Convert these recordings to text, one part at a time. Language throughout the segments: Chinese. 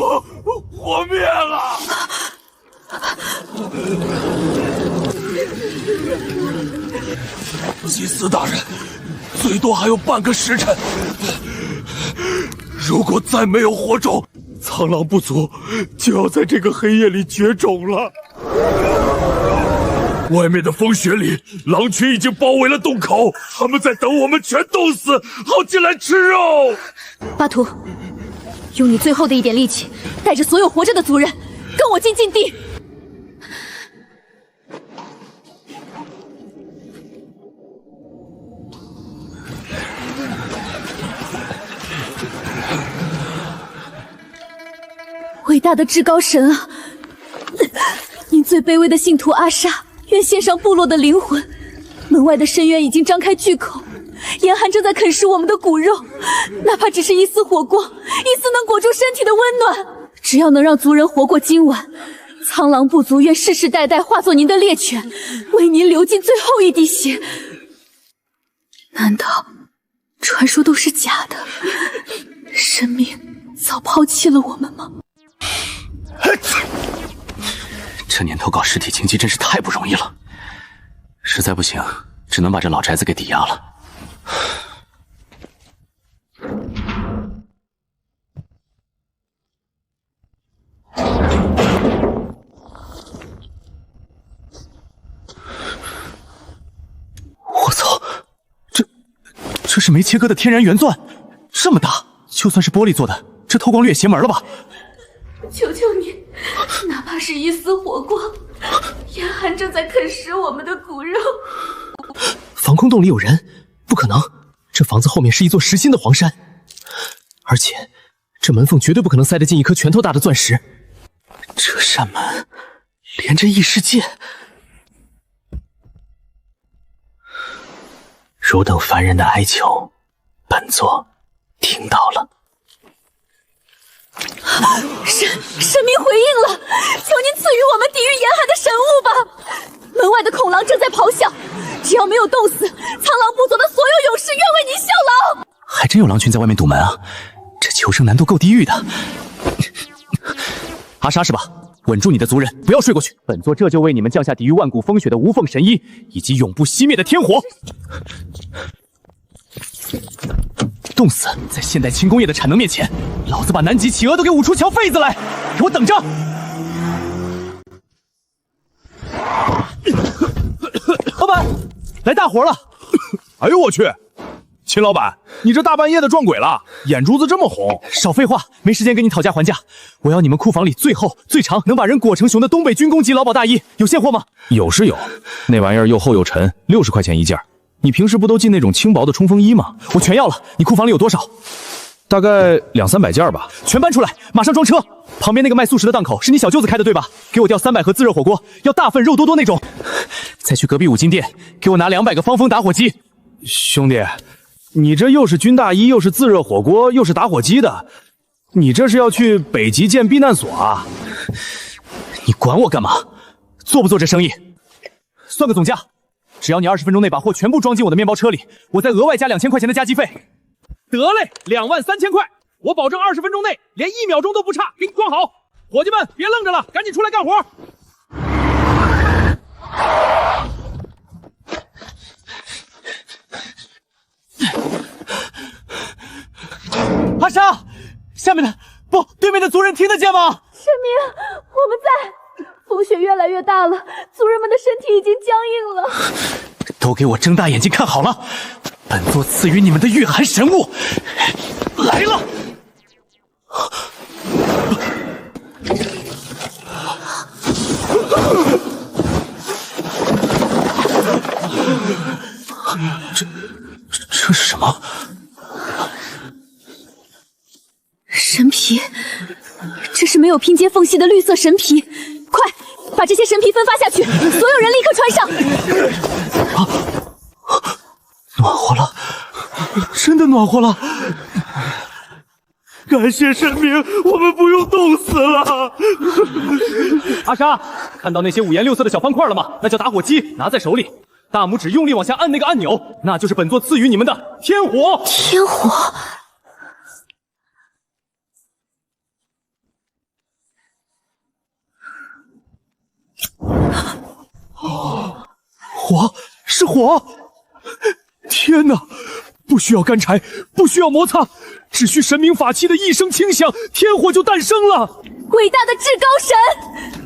火灭了！祭司大人，最多还有半个时辰。如果再没有火种，苍狼部族就要在这个黑夜里绝种了。外面的风雪里，狼群已经包围了洞口，他们在等我们全冻死，好进来吃肉。巴图，用你最后的一点力气，带着所有活着的族人，跟我进禁地。伟大的至高神啊！您最卑微的信徒阿莎，愿献上部落的灵魂。门外的深渊已经张开巨口，严寒正在啃食我们的骨肉，哪怕只是一丝火光，一丝能裹住身体的温暖，只要能让族人活过今晚，苍狼部族愿世世代代化作您的猎犬，为您流尽最后一滴血。难道传说都是假的？神明早抛弃了我们吗？这年头搞实体经济真是太不容易了，实在不行，只能把这老宅子给抵押了。我操，这是没切割的天然原钻，这么大，就算是玻璃做的，这透光率也邪门了吧？求求你，哪怕是一丝火光，严寒正在啃食我们的骨肉。防空洞里有人，不可能，这房子后面是一座实心的黄山，而且这门缝绝对不可能塞得进一颗拳头大的钻石。这扇门连着异世界，汝等凡人的哀求，本座听到了。神明回应了，求您赐予我们抵御严寒的神物吧！门外的恐狼正在咆哮，只要没有冻死，苍狼部族的所有勇士愿为您效劳。还真有狼群在外面堵门啊！这求生难度够地狱的。阿莎是吧？稳住你的族人，不要睡过去。本座这就为你们降下抵御万古风雪的无缝神衣，以及永不熄灭的天火。冻死在现代轻工业的产能面前，老子把南极企鹅都给舞出条痱子来！给我等着！老板，来大活了！哎呦我去！秦老板，你这大半夜的撞鬼了，眼珠子这么红！少废话，没时间跟你讨价还价。我要你们库房里最厚、最长，能把人裹成熊的东北军工级劳保大衣，有现货吗？有是有，那玩意儿又厚又沉，60块钱一件。你平时不都进那种轻薄的冲锋衣吗？我全要了。你库房里有多少？大概200-300件吧。全搬出来，马上装车。旁边那个卖速食的档口是你小舅子开的对吧？给我调300盒自热火锅，要大份肉多多那种。再去隔壁五金店给我拿200个方风打火机。兄弟，你这又是军大衣，又是自热火锅，又是打火机的，你这是要去北极建避难所啊？你管我干嘛？做不做这生意？算个总价。只要你20分钟内把货全部装进我的面包车里，我再额外加2000块钱的加机费。得嘞，23000块，我保证20分钟内连1秒钟都不差给你装好。伙计们，别愣着了，赶紧出来干活。阿莎，下面的不，对面的族人听得见吗？神明，我们在。风雪越来越大了，族人们的身体已经僵硬了。都给我睁大眼睛看好了，本座赐予你们的御寒神物来了！这是什么？神皮，这是没有拼接缝隙的绿色神皮，快把这些神皮分发下去，所有人立刻穿上。暖和了，真的暖和了！感谢神明，我们不用冻死了。阿莎，看到那些五颜六色的小方块了吗？那叫打火机，拿在手里，大拇指用力往下按那个按钮，那就是本座赐予你们的天火。天火。火，是火！天哪！不需要干柴，不需要摩擦，只需神明法器的一声轻响，天火就诞生了。伟大的至高神，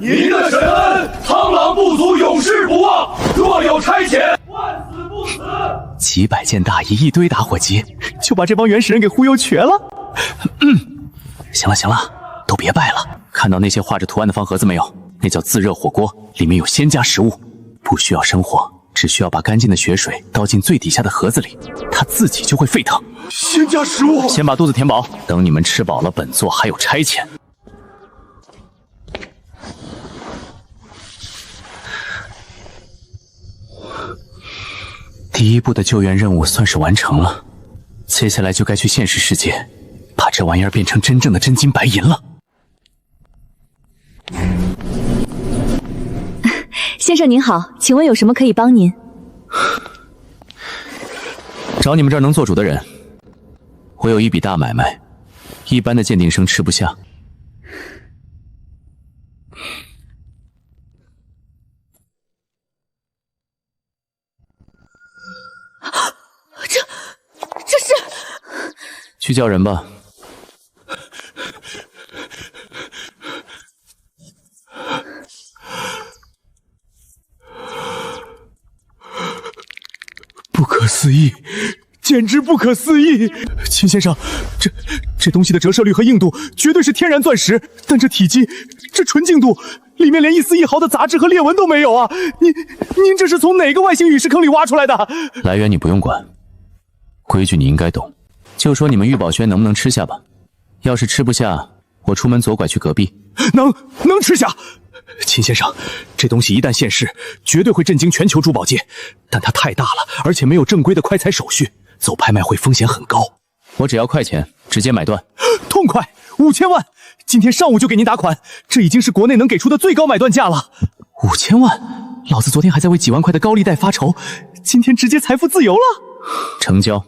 您的神恩，苍狼部族永世不忘。若有差遣，万死不辞。几百件大衣，一堆打火机，就把这帮原始人给忽悠瘸了。行了行了，都别拜了。看到那些画着图案的方盒子没有？那叫自热火锅，里面有仙家食物，不需要生火，只需要把干净的血水倒进最底下的盒子里，它自己就会沸腾。仙家食物，先把肚子填饱，等你们吃饱了，本座还有差遣。第一步的救援任务算是完成了，接下来就该去现实世界，把这玩意儿变成真正的真金白银了。先生您好，请问有什么可以帮您？找你们这儿能做主的人，我有一笔大买卖，一般的鉴定生吃不下。这是……去叫人吧。不可思议，简直不可思议！秦先生，这东西的折射率和硬度绝对是天然钻石，但这体积，这纯净度，里面连一丝一毫的杂质和裂纹都没有啊！您这是从哪个外星陨石坑里挖出来的？来源你不用管，规矩你应该懂。就说你们玉宝轩能不能吃下吧？要是吃不下，我出门左拐去隔壁。能吃下。秦先生，这东西一旦现世，绝对会震惊全球珠宝界，但它太大了，而且没有正规的快采手续，走拍卖会风险很高。我只要快钱，直接买断。痛快，5000万！今天上午就给您打款，这已经是国内能给出的最高买断价了。5000万，老子昨天还在为几万块的高利贷发愁，今天直接财富自由了。成交。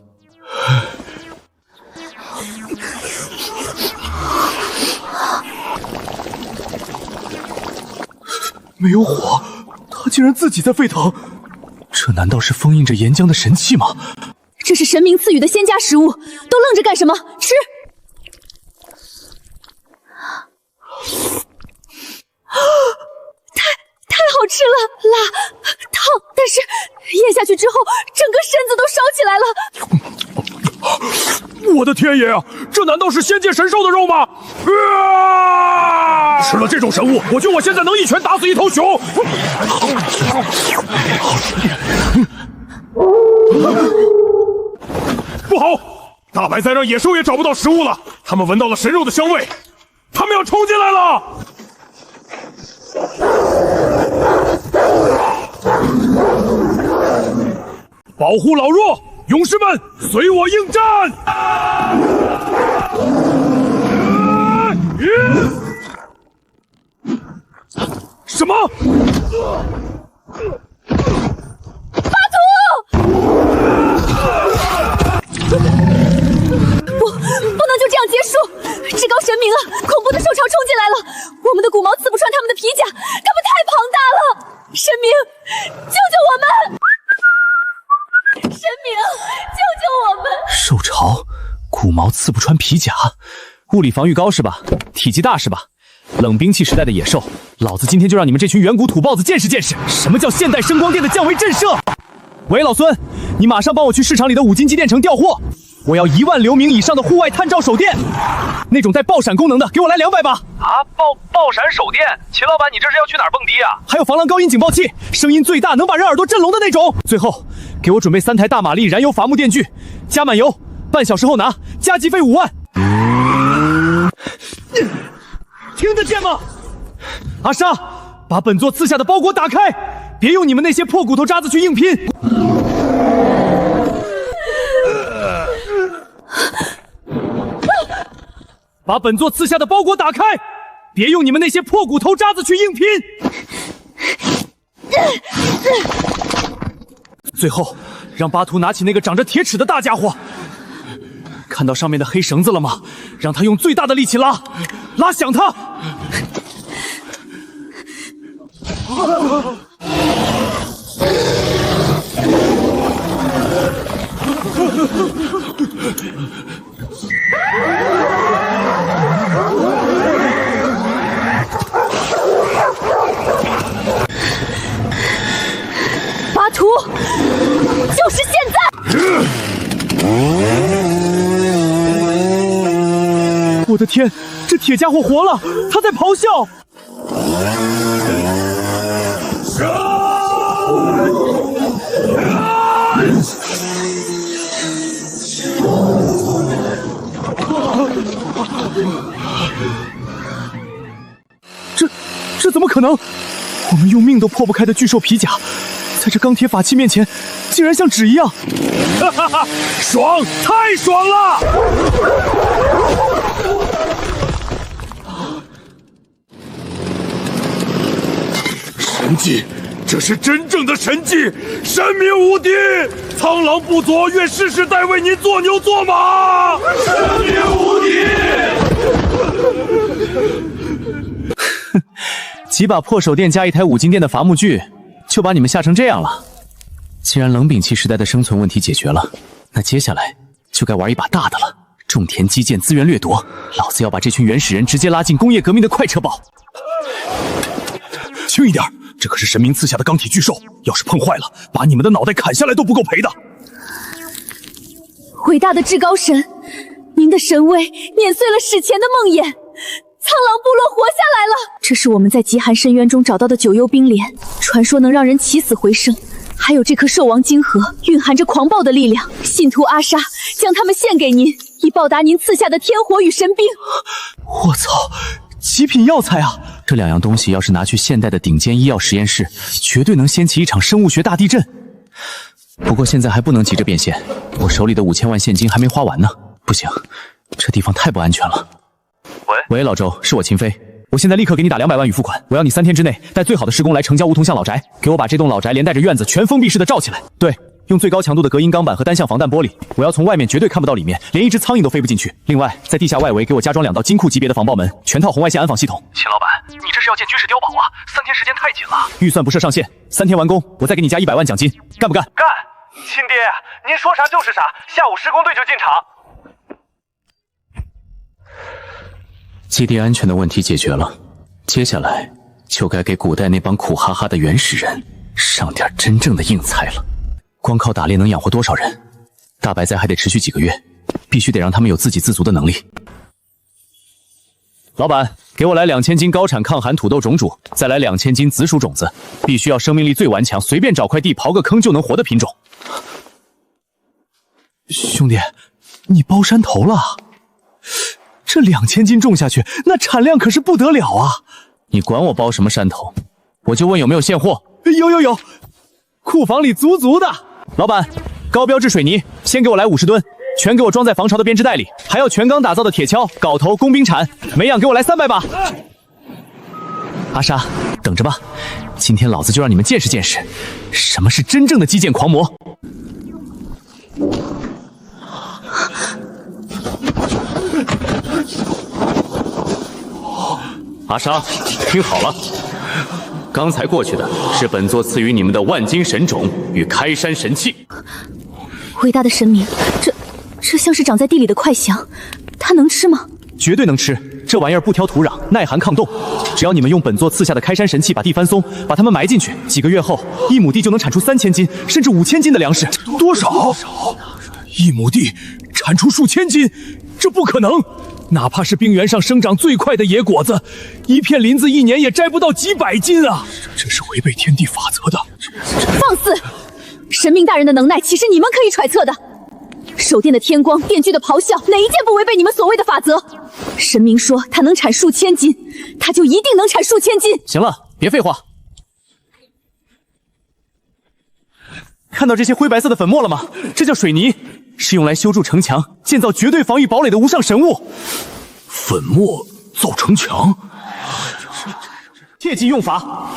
没有火，它竟然自己在沸腾，这难道是封印着岩浆的神器吗？这是神明赐予的仙家食物，都愣着干什么？吃！太好吃了，辣、烫，但是咽下去之后，整个身子都烧起来了。我的天爷啊！这难道是仙界神兽的肉吗？吃了这种神物，我觉得我现在能一拳打死一头熊。不好！大白菜让野兽也找不到食物了，他们闻到了神肉的香味，他们要冲进来了！保护老弱，勇士们，随我应战！什么？巴图！不能就这样结束！至高神明啊，恐怖的兽潮冲进来了，我们的骨毛刺不穿他们的皮甲，他们太庞大了！神明，救救我们！神明，救救我们！兽潮，骨毛刺不穿皮甲，物理防御高是吧？体积大是吧？冷兵器时代的野兽，老子今天就让你们这群远古土包子见识见识，什么叫现代声光电的降维震慑！喂，老孙，你马上帮我去市场里的五金机电城调货，我要1万流明以上的户外探照手电，那种带爆闪功能的，给我来200把。啊，爆闪手电，秦老板，你这是要去哪儿蹦迪啊？还有防狼高音警报器，声音最大，能把人耳朵震聋的那种。最后，给我准备3台大马力燃油伐木电锯，加满油，半小时后拿，加急费5万。听得见吗？阿莎，把本座赐下的包裹打开，别用你们那些破骨头渣子去硬拼。把本座赐下的包裹打开，别用你们那些破骨头渣子去硬拼。最后，让巴图拿起那个长着铁齿的大家伙。看到上面的黑绳子了吗？让他用最大的力气拉，拉响它。巴图，就是现在！我的天，这铁家伙活了，他在咆哮！这怎么可能？我们用命都破不开的巨兽皮甲，在这钢铁法器面前，竟然像纸一样！哈哈哈，爽，太爽了！神迹，这是真正的神迹，神明无敌！苍狼不佐，愿世世代为您做牛做马！神明无敌！几把破手电加一台五金店的伐木锯，就把你们吓成这样了。既然冷兵器时代的生存问题解决了，那接下来就该玩一把大的了。种田基建资源掠夺，老子要把这群原始人直接拉进工业革命的快车堡。轻一点，这可是神明赐下的钢铁巨兽，要是碰坏了，把你们的脑袋砍下来都不够赔的。伟大的至高神，您的神威碾碎了史前的梦魇，苍狼部落活下来了。这是我们在极寒深渊中找到的九幽冰莲，传说能让人起死回生。还有这颗兽王金核，蕴含着狂暴的力量。信徒阿莎将它们献给您，以报答您赐下的天火与神兵。我操，极品药材啊！这两样东西要是拿去现代的顶尖医药实验室，绝对能掀起一场生物学大地震。不过现在还不能急着变现，我手里的5000万现金还没花完呢。不行，这地方太不安全了。喂，老周，是我秦飞。我现在立刻给你打200万预付款，我要你3天之内带最好的施工来成交梧桐巷老宅，给我把这栋老宅连带着院子全封闭式的罩起来。对，用最高强度的隔音钢板和单向防弹玻璃，我要从外面绝对看不到里面，连一只苍蝇都飞不进去。另外，在地下外围给我加装2道金库级别的防爆门，全套红外线安防系统。秦老板，你这是要建军事碉堡啊？3天时间太紧了。预算不设上限，3天完工，我再给你加100万奖金，干不干？干！亲爹，您说啥就是啥，下午施工队就进场。基地安全的问题解决了，接下来就该给古代那帮苦哈哈的原始人上点真正的硬菜了。光靠打猎能养活多少人？大白灾还得持续几个月，必须得让他们有自给自足的能力。老板，给我来2000斤高产抗寒土豆种主，再来2000斤紫薯种子，必须要生命力最顽强，随便找块地刨个坑就能活的品种。兄弟，你包山头了？这2000斤种下去，那产量可是不得了啊！你管我包什么山头？我就问有没有现货。有，库房里足足的。老板，高标致水泥，先给我来50吨，全给我装在防潮的编织袋里，还要全钢打造的铁锹、镐头、工兵铲，每样给我来300把。阿莎，等着吧，今天老子就让你们见识见识，什么是真正的基建狂魔。阿莎，听好了，刚才过去的是本座赐予你们的万金神种与开山神器。伟大的神明，这像是长在地里的快翔，它能吃吗？绝对能吃，这玩意儿不挑土壤，耐寒抗冻。只要你们用本座赐下的开山神器把地翻松，把它们埋进去，几个月后，1亩地就能产出3000斤，甚至5000斤的粮食。多少？1亩地产出数千斤，这不可能！哪怕是冰原上生长最快的野果子，一片林子1年也摘不到几百斤啊！这是违背天地法则的。放肆！神明大人的能耐岂是你们可以揣测的？手电的天光，电锯的咆哮，哪一件不违背你们所谓的法则？神明说它能产数千斤，它就一定能产数千斤。行了，别废话。看到这些灰白色的粉末了吗？这叫水泥，是用来修筑城墙、建造绝对防御堡垒的无上神物。粉末造城墙，切记用法：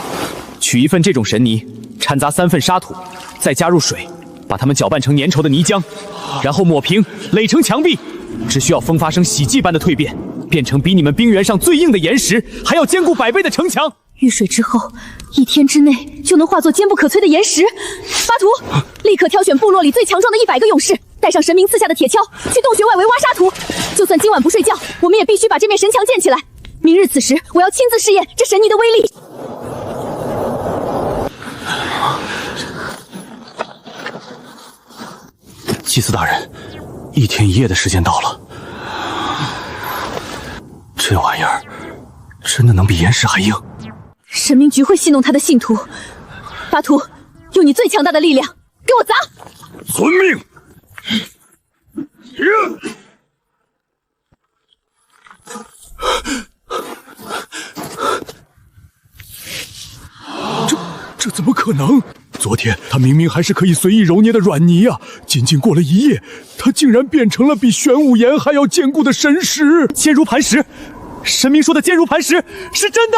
取1份这种神泥，掺杂3份沙土，再加入水，把它们搅拌成粘稠的泥浆，然后抹平，垒成墙壁。只需要风发生喜剧般的蜕变，变成比你们冰原上最硬的岩石还要坚固100倍的城墙。遇水之后，1天之内就能化作坚不可摧的岩石。巴图，立刻挑选部落里最强壮的100个勇士，带上神明赐下的铁锹，去洞穴外围挖沙土。就算今晚不睡觉，我们也必须把这面神墙建起来。明日此时，我要亲自试验这神泥的威力。祭司大人，1天1夜的时间到了，这玩意儿真的能比岩石还硬？神明局会戏弄他的信徒。巴图，用你最强大的力量，给我砸！遵命。这怎么可能？昨天他明明还是可以随意揉捏的软泥啊，仅仅过了1夜，他竟然变成了比玄武岩还要坚固的神石，坚如磐石。神明说的坚如磐石是真的。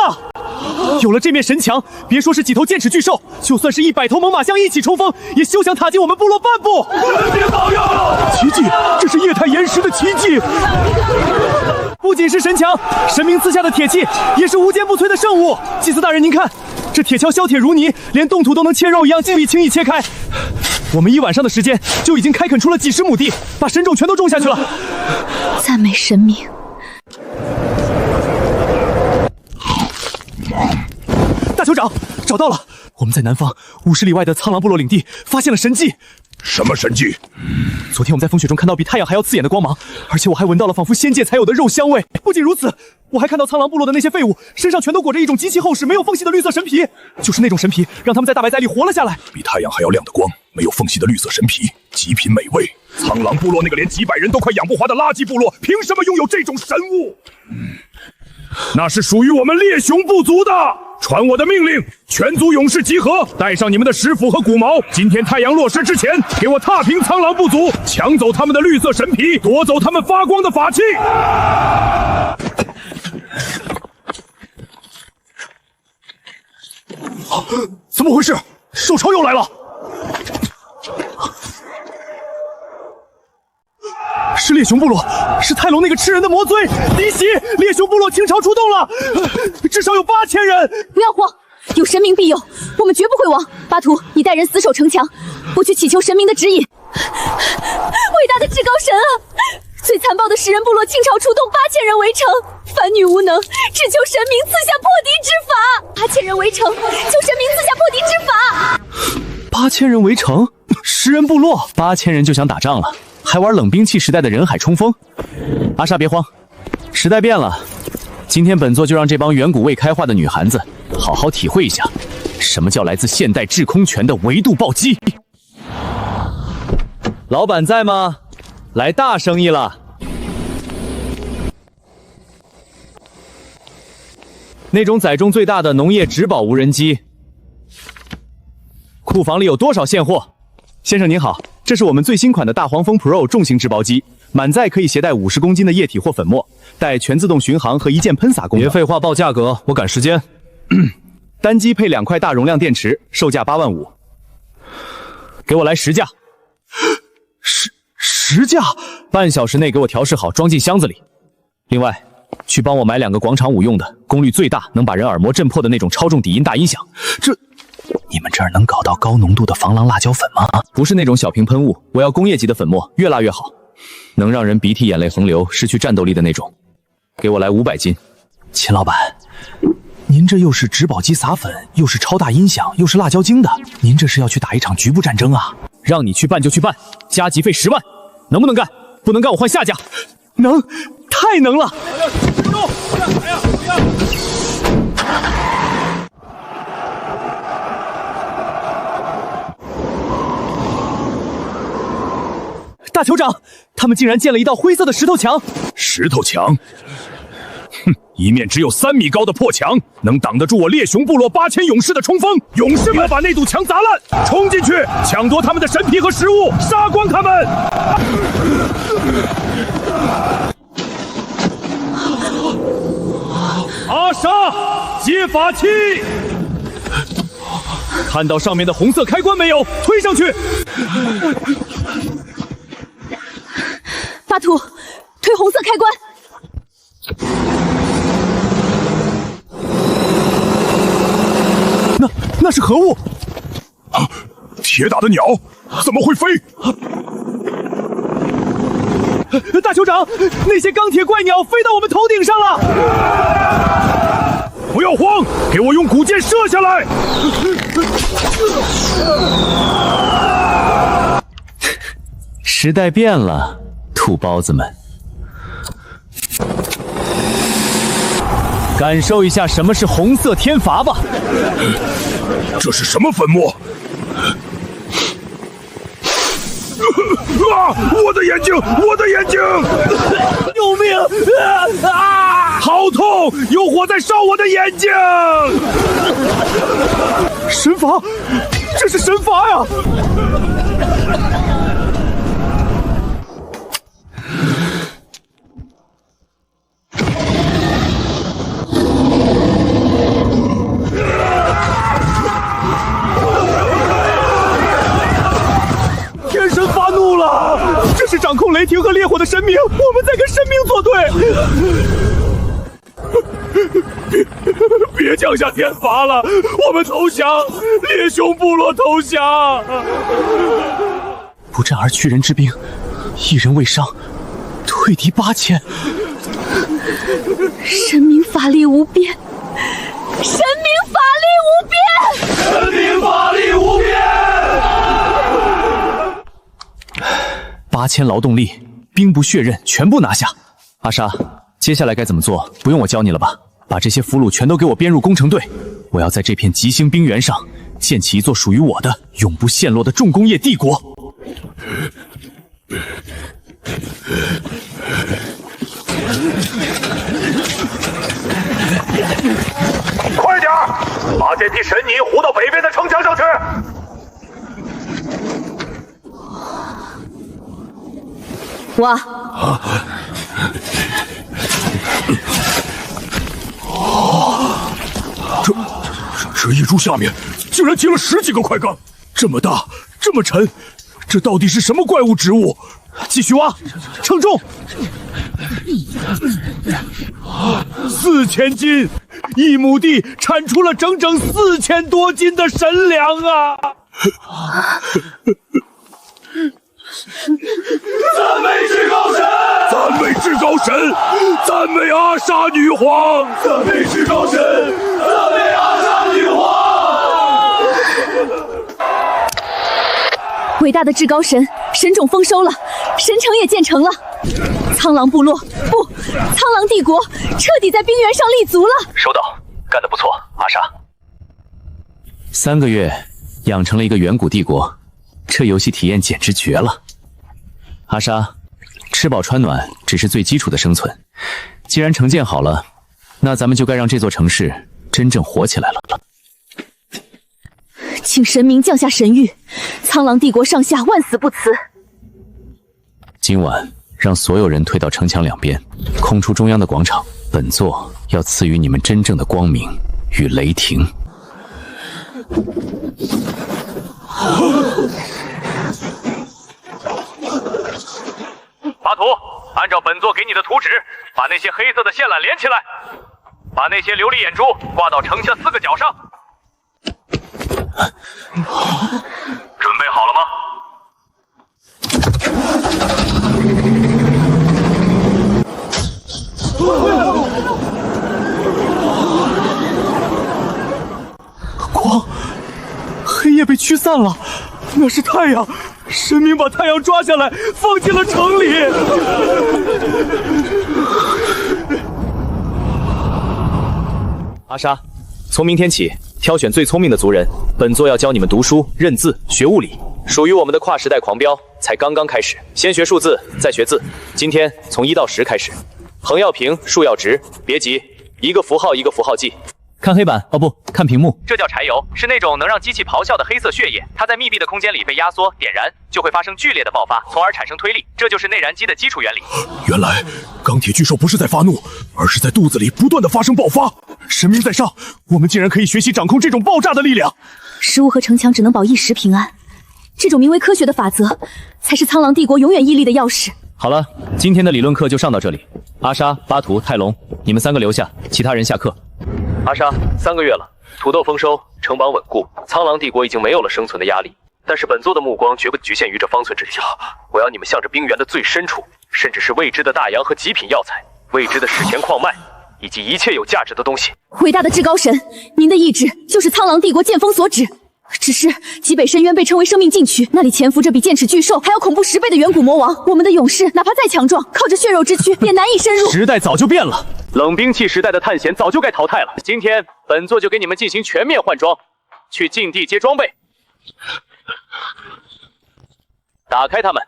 有了这面神墙，别说是几头剑齿巨兽，就算是100头猛犸象一起冲锋，也休想踏进我们部落半步。神明保佑！奇迹，这是液态岩石的奇迹。不仅是神墙，神明赐下的铁器也是无坚不摧的圣物。祭司大人，您看，这铁锹削铁如泥，连冻土都能切肉一样，可以轻易切开。我们1晚上的时间就已经开垦出了几10亩地，把神种全都种下去了。赞美神明。大酋长，找到了！我们在南方50里外的苍狼部落领地发现了神迹。什么神迹？昨天我们在风雪中看到比太阳还要刺眼的光芒，而且我还闻到了仿佛仙界才有的肉香味。不仅如此，我还看到苍狼部落的那些废物身上全都裹着一种极其厚实、没有缝隙的绿色神皮，就是那种神皮让他们在大白灾里活了下来。比太阳还要亮的光，没有缝隙的绿色神皮，极品美味。苍狼部落那个连几百人都快养不活的垃圾部落，凭什么拥有这种神物？那是属于我们猎熊部族的。传我的命令，全族勇士集合，带上你们的石斧和骨矛。今天太阳落山之前，给我踏平苍狼部族，抢走他们的绿色神皮，夺走他们发光的法器。怎么回事？兽潮又来了！是猎熊部落，是泰隆那个吃人的魔尊敌袭！猎熊部落倾巢出动了，至少有8000人。不要慌，有神明庇佑，我们绝不会亡。巴图，你带人死守城墙，不去祈求神明的指引。伟大的至高神啊！最残暴的食人部落倾巢出动，8000人围城，凡女无能，只求神明赐下破敌之法。8000人围城，求神明赐下破敌之法。 8000人围城，食人部落，8000人就想打仗了，还玩冷兵器时代的人海冲锋。阿莎别慌，时代变了，今天本座就让这帮远古未开化的女孩子好好体会一下，什么叫来自现代制空权的维度暴击。老板在吗？来大生意了。那种载重最大的农业植保无人机。 库房里有多少现货？先生您好，这是我们最新款的大黄蜂 Pro 重型植包机，满载可以携带50公斤的液体或粉末，带全自动巡航和一键喷洒功能。别废话，报价格，我赶时间。单机配2块大容量电池，售价8万5。给我来10架。10架？半小时内给我调试好，装进箱子里。另外，去帮我买2个广场舞用的，功率最大，能把人耳膜震破的那种超重底音大音响。这。 你们这儿能搞到高浓度的防狼辣椒粉吗？不是那种小瓶喷雾，我要工业级的粉末，越辣越好，能让人鼻涕眼泪横流，失去战斗力的那种。给我来500斤。秦老板，您这又是植保机撒粉，又是超大音响，又是辣椒精的，您这是要去打一场局部战争啊？让你去办就去办，加急费10万，能不能干？不能干我换下家。能，太能了！大酋长，他们竟然建了一道灰色的石头墙！石头墙？哼，一面只有3米高的破墙，能挡得住我猎熊部落8000勇士的冲锋？勇士们把那堵墙砸烂，冲进去，抢夺他们的神皮和食物，杀光他们！阿莎，接法器！看到上面的红色开关没有？推上去！ 巴图，推红色开关。那是何物？铁打的鸟怎么会飞？大酋长，那些钢铁怪鸟飞到我们头顶上了！不要慌，给我用古箭射下来！时代变了，土包子们，感受一下什么是红色天罚吧！这是什么粉末？啊！我的眼睛！我的眼睛！救命！好痛！有火在烧我的眼睛！神罚，这是神罚呀！天神发怒了！这是掌控雷霆和烈火的神明，我们在跟神明作对！别降下天罚了，我们投降，猎熊部落投降。不战而屈人之兵，一人未伤，退敌8000。神明法力无边，神明法力无边，神明法力无边。8000劳动力，兵不血刃，全部拿下。阿莎，接下来该怎么做？不用我教你了吧？把这些俘虏全都给我编入攻城队，我要在这片极星冰原上建起一座属于我的、永不陷落的重工业帝国。快点儿，把这批神泥糊到北边的城墙上去！哇！这一株下面竟然结了10几个块钢，这么大，这么沉，这到底是什么怪物植物？继续挖，称重，4000斤，1亩地产出了整整4000多斤的神粮啊！赞美至高神，赞美至高神，赞美阿莎女皇，赞美至高神，赞美阿莎女皇。伟大的至高神，神种丰收了，神城也建成了，苍狼部落不，苍狼帝国彻底在冰原上立足了。收到，干得不错，阿莎。3个月养成了一个远古帝国，这游戏体验简直绝了。阿莎，吃饱穿暖只是最基础的生存，既然城建好了，那咱们就该让这座城市真正火起来了。请神明降下神谕，苍狼帝国上下万死不辞。今晚让所有人退到城墙两边，空出中央的广场。本座要赐予你们真正的光明与雷霆。巴图，按照本座给你的图纸，把那些黑色的线缆连起来，把那些琉璃眼珠挂到城墙4个角上。准备好了吗？光，黑夜被驱散了，那是太阳。神明把太阳抓下来，放进了城里。阿莎，从明天起，挑选最聪明的族人，本座要教你们读书、认字、学物理。属于我们的跨时代狂飙才刚刚开始，先学数字，再学字。今天从1到10开始，横要平，竖要直，别急，一个符号一个符号记。看黑板，哦不，看屏幕。这叫柴油，是那种能让机器咆哮的黑色血液。它在密闭的空间里被压缩、点燃，就会发生剧烈的爆发，从而产生推力。这就是内燃机的基础原理。原来钢铁巨兽不是在发怒，而是在肚子里不断的发生爆发。神明在上，我们竟然可以学习掌控这种爆炸的力量。食物和城墙只能保一时平安，这种名为科学的法则，才是苍狼帝国永远屹立的钥匙。好了，今天的理论课就上到这里。阿莎、巴图、泰隆，你们3个留下，其他人下课。阿莎，3个月了，土豆丰收，城邦稳固，苍狼帝国已经没有了生存的压力。但是本座的目光绝不局限于这方寸之下，我要你们向着冰原的最深处，甚至是未知的大洋和极品药材，未知的史前矿脉，以及一切有价值的东西。伟大的至高神，您的意志就是苍狼帝国剑锋所指。只是极北深渊被称为生命禁区，那里潜伏着比剑齿巨兽还要恐怖10倍的远古魔王。我们的勇士哪怕再强壮，靠着血肉之躯也难以深入。时代早就变了，冷兵器时代的探险早就该淘汰了。今天本座就给你们进行全面换装，去禁地接装备。打开它们。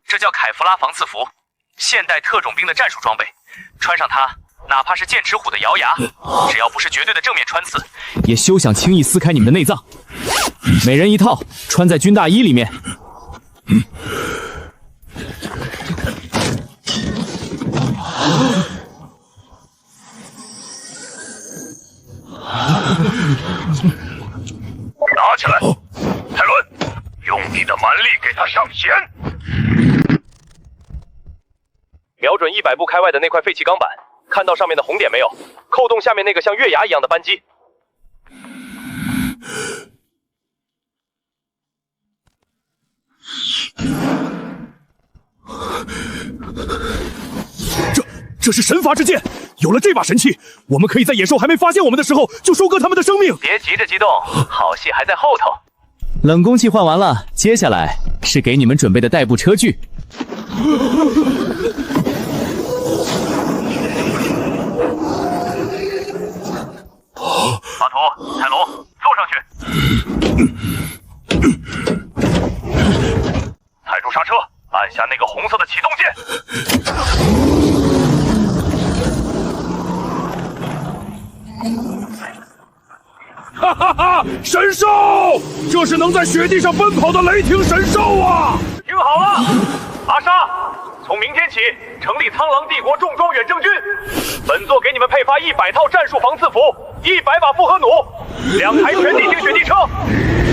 这叫凯弗拉防刺服，现代特种兵的战术装备。穿上它，哪怕是剑齿虎的獠牙，只要不是绝对的正面穿刺，也休想轻易撕开你们的内脏。每人一套，穿在军大衣里面。拿起来，泰伦，用你的蛮力给他上弦。瞄准100步开外的那块废弃钢板，看到上面的红点没有？扣动下面那个像月牙一样的扳机。这是神罚之剑，有了这把神器，我们可以在野兽还没发现我们的时候就收割他们的生命。别急着激动，好戏还在后头。冷攻器换完了，接下来是给你们准备的代步车具。巴图、泰隆，坐上去。踩住刹车，按下那个红色的启动键。哈哈哈！神兽，这是能在雪地上奔跑的雷霆神兽啊！听好了，阿莎，从明天起成立苍狼帝国重装远征军。本座给你们配发100套战术防刺服，100把复合弩，2台全地形雪地车，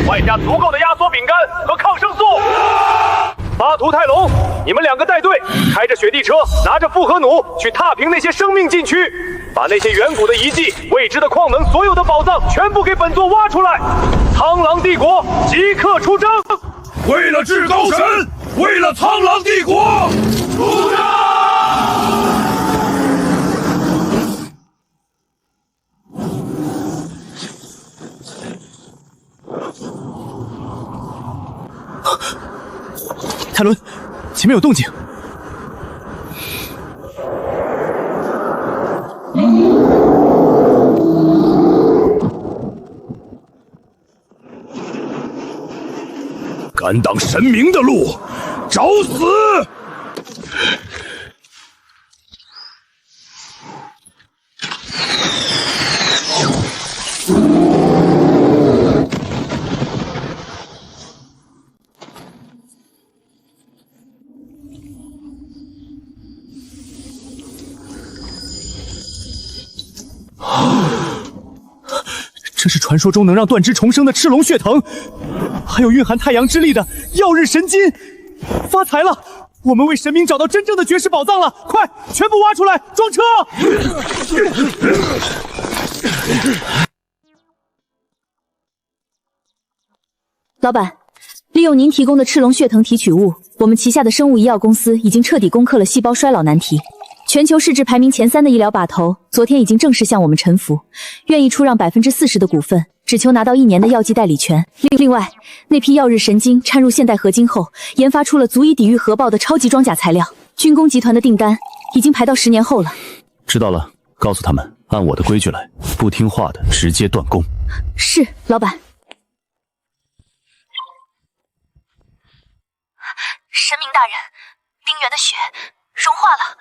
外加足够的压缩饼干和抗生素。巴图、泰隆，你们2个带队，开着雪地车，拿着复合弩去踏平那些生命禁区，把那些远古的遗迹、未知的矿能、所有的宝藏全部给本座挖出来。苍狼帝国即刻出征！为了至高神，为了苍狼帝国，出征！泰伦，前面有动静。敢挡神明的路，找死！这是传说中能让断肢重生的赤龙血藤，还有蕴含太阳之力的曜日神金。发财了！我们为神明找到真正的绝世宝藏了！快，全部挖出来，装车！老板，利用您提供的赤龙血藤提取物，我们旗下的生物医药公司已经彻底攻克了细胞衰老难题。全球市值排名前3的医疗把头，昨天已经正式向我们臣服，愿意出让40%的股份，只求拿到1年的药剂代理权。另外，那批曜日神晶掺入现代合金后，研发出了足以抵御核爆的超级装甲材料。军工集团的订单已经排到10年后了。知道了，告诉他们按我的规矩来，不听话的直接断供。是，老板。神明大人，冰原的雪融化了。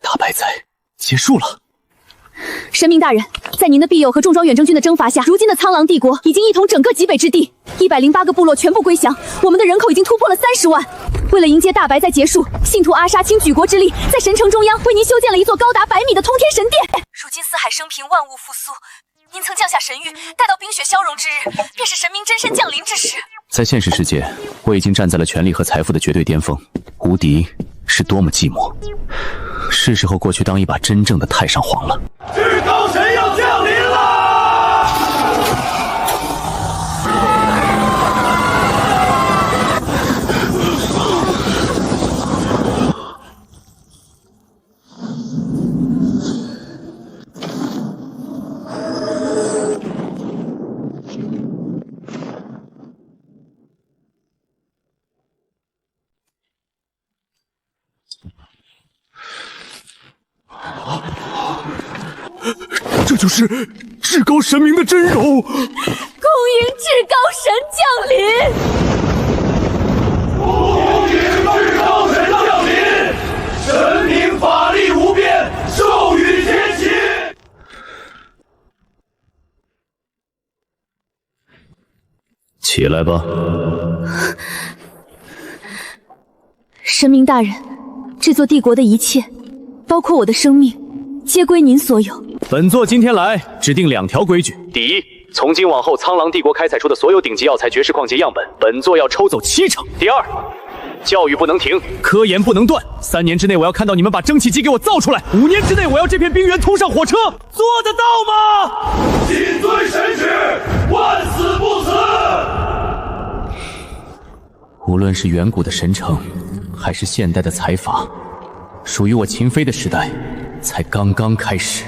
大败在结束了。神明大人，在您的庇佑和重装远征军的征伐下，如今的苍狼帝国已经一统整个极北之地，108个部落全部归降，我们的人口已经突破了30万。为了迎接大白在结束，信徒阿莎倾举国之力，在神城中央为您修建了一座高达100米的通天神殿。如今四海升平，万物复苏，您曾降下神谕，待到冰雪消融之日，便是神明真身降临之时。在现实世界，我已经站在了权力和财富的绝对巅峰，无敌是多么寂寞。是时候过去当一把真正的太上皇了。至高神要降临了！就是至高神明的真容。恭迎至高神降临！恭迎至高神降临！神明法力无边，授予天启。起来吧。神明大人，这座帝国的一切，包括我的生命，皆归您所有。本座今天来指定2条规矩：第一，从今往后苍狼帝国开采出的所有顶级药材绝世矿劫样本，本座要抽走7成；第二，教育不能停，科研不能断。3年之内，我要看到你们把蒸汽机给我造出来；5年之内，我要这片冰原通上火车，做得到吗？谨遵神旨，万死不辞。无论是远古的神城，还是现代的财阀，属于我秦飞的时代才刚刚开始。